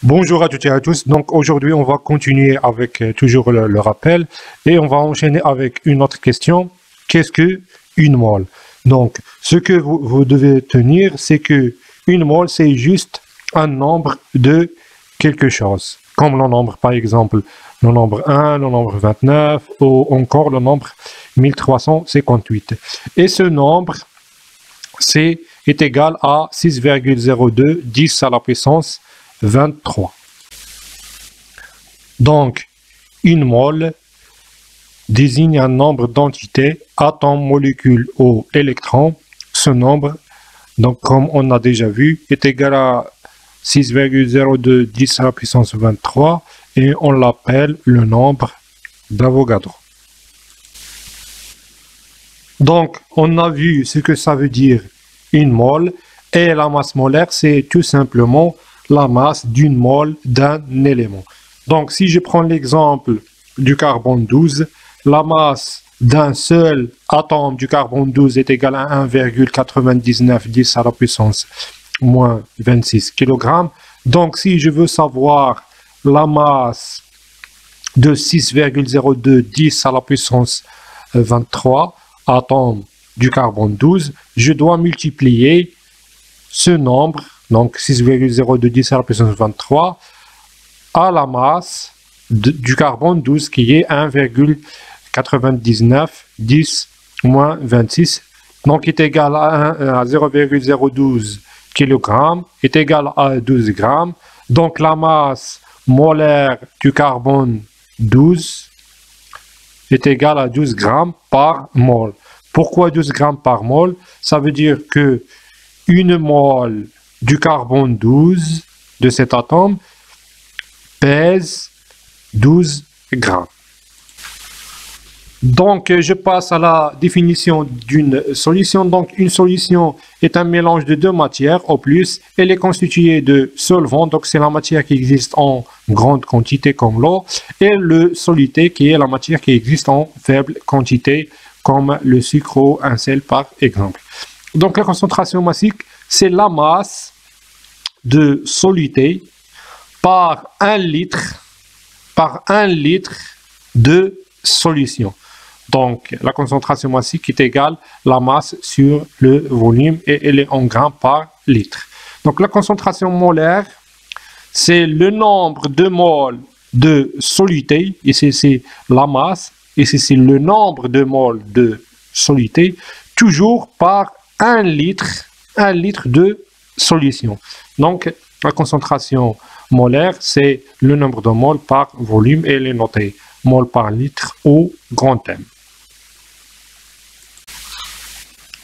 Bonjour à toutes et à tous. Donc aujourd'hui, on va continuer avec toujours le rappel et on va enchaîner avec une autre question. Qu'est-ce que une mole? Donc, ce que vous devez tenir, c'est que une mole, c'est juste un nombre de quelque chose. Comme le nombre, par exemple, le nombre 1, le nombre 29 ou encore le nombre 1358. Et ce nombre, est égal à 6,02 10 à la puissance 23. Donc, une mole désigne un nombre d'entités, atomes, molécules ou électrons. Ce nombre, donc comme on a déjà vu, est égal à 6,02 10 à la puissance 23 et on l'appelle le nombre d'Avogadro. Donc, on a vu ce que ça veut dire une mole et la masse molaire, c'est tout simplement la masse d'une mole d'un élément. Donc, si je prends l'exemple du carbone 12, la masse d'un seul atome du carbone 12 est égale à 1,99 10 à la puissance moins 26 kg. Donc, si je veux savoir la masse de 6,02 10 à la puissance 23 atomes du carbone 12, je dois multiplier ce nombre, donc 6,02 10 à la puissance 23, à la masse du carbone 12 qui est 1,99 10 moins 26, donc est égal à 0,012 kg, est égal à 12 grammes. Donc la masse molaire du carbone 12 est égale à 12 grammes par mole. Pourquoi 12 grammes par mole? Ça veut dire que une mole du carbone 12 de cet atome pèse 12 grammes. Donc, je passe à la définition d'une solution. Donc, une solution est un mélange de deux matières au plus. Elle est constituée de solvants, donc c'est la matière qui existe en grande quantité comme l'eau, et le soluté qui est la matière qui existe en faible quantité comme le sucre ou un sel par exemple. Donc, la concentration massique, c'est la masse de soluté par 1 litre de solution. Donc, la concentration massique est égale à la masse sur le volume et elle est en grammes par litre. Donc, la concentration molaire, c'est le nombre de moles de soluté, ici c'est la masse, ici c'est le nombre de moles de soluté, toujours par 1 litre de solution. Donc, la concentration molaire, c'est le nombre de moles par volume et elle est notée mol par litre au grand M.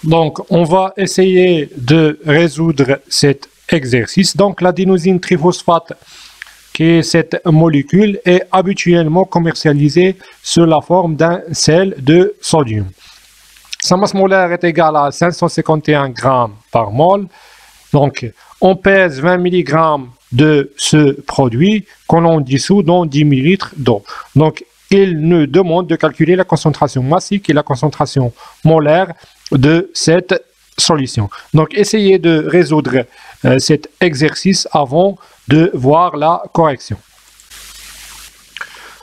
Donc, on va essayer de résoudre cet exercice. Donc, l'adénosine triphosphate, qui est cette molécule, est habituellement commercialisée sous la forme d'un sel de sodium. Sa masse molaire est égale à 551 grammes par mol. Donc, on pèse 20 mg de ce produit qu'on en dissout dans 10 ml d'eau. Donc, il nous demande de calculer la concentration massique et la concentration molaire de cette solution. Donc, essayez de résoudre cet exercice avant de voir la correction.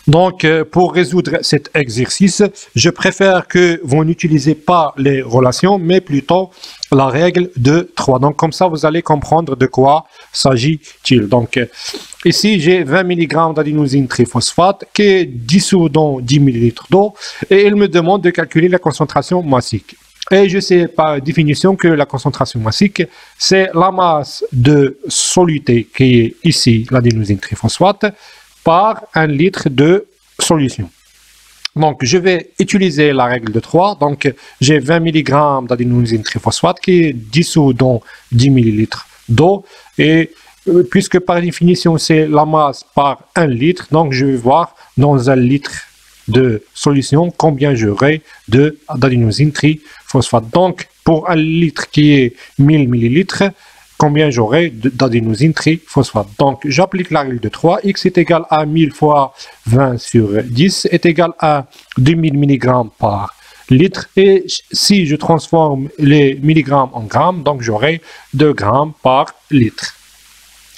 Donc, pour résoudre cet exercice, je préfère que vous n'utilisez pas les relations, mais plutôt la règle de 3. Donc, comme ça, vous allez comprendre de quoi s'agit-il. Donc, ici, j'ai 20 mg d'adénosine triphosphate qui est dissous dans 10 ml d'eau et il me demande de calculer la concentration massique. Et je sais par définition que la concentration massique, c'est la masse de soluté qui est ici l'adénosine triphosphate par 1 litre de solution. Donc, je vais utiliser la règle de 3. Donc, j'ai 20 mg d'adénosine triphosphate qui est dissous dans 10 ml d'eau. Et puisque par définition, c'est la masse par 1 litre, donc je vais voir dans 1 litre de solution combien j'aurai d'adénosine triphosphate. Donc, pour 1 litre qui est 1000 ml, combien j'aurai d'adénosine triphosphate. Donc, j'applique la règle de 3. X est égal à 1000 fois 20 sur 10 est égal à 2000 mg par litre. Et si je transforme les milligrammes en grammes, donc j'aurai 2 grammes par litre.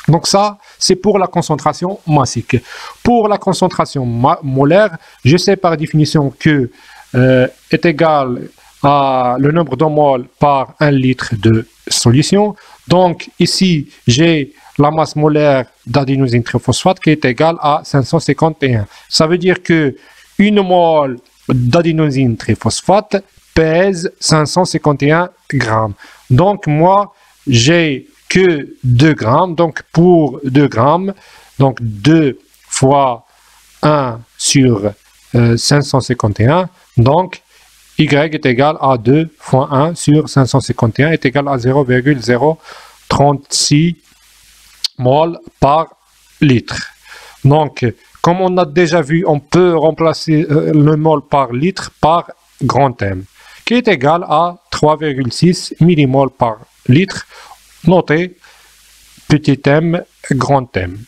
Donc ça, c'est pour la concentration massique. Pour la concentration molaire, je sais par définition que est égal à le nombre de moles par 1 litre de solution. Donc ici, j'ai la masse molaire d'adénosine triphosphate qui est égale à 551. Ça veut dire que une mole d'adénosine triphosphate pèse 551 grammes. Donc moi, j'ai que 2 grammes. Donc pour 2 grammes, donc 2 fois 1 sur 551, donc Y est égal à 2 fois 1 sur 551 est égal à 0,036 mol par litre. Donc, comme on a déjà vu, on peut remplacer le mol par litre par grand M, qui est égal à 3,6 millimol par litre. Notez, petit m, grand M.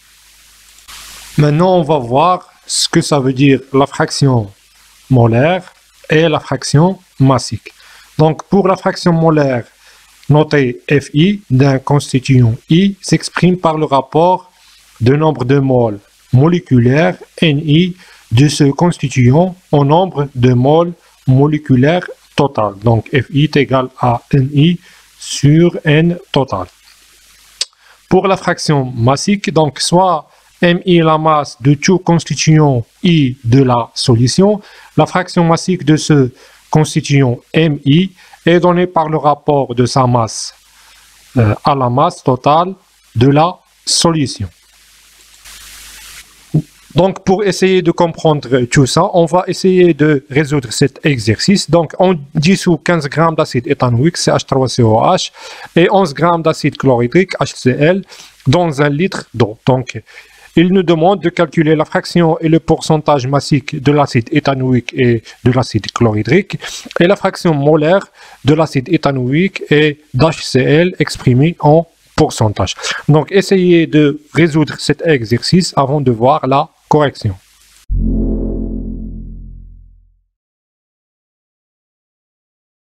Maintenant, on va voir ce que ça veut dire la fraction molaire et la fraction massique. Donc, pour la fraction molaire, notez Fi d'un constituant I s'exprime par le rapport de nombre de moles moléculaires Ni de ce constituant au nombre de moles moléculaires total. Donc, Fi est égal à Ni sur N total. Pour la fraction massique, donc soit Mi la masse de tout constituant I de la solution, la fraction massique de ce constituant Mi est donnée par le rapport de sa masse à la masse totale de la solution. Donc, pour essayer de comprendre tout ça, on va essayer de résoudre cet exercice. Donc, on dissout 15 g d'acide éthanoïque, CH3COH, et 11 g d'acide chlorhydrique, HCl, dans 1 litre d'eau. Donc, il nous demande de calculer la fraction et le pourcentage massique de l'acide éthanoïque et de l'acide chlorhydrique, et la fraction molaire de l'acide éthanoïque et d'HCl exprimée en pourcentage. Donc, essayez de résoudre cet exercice avant de voir la correction.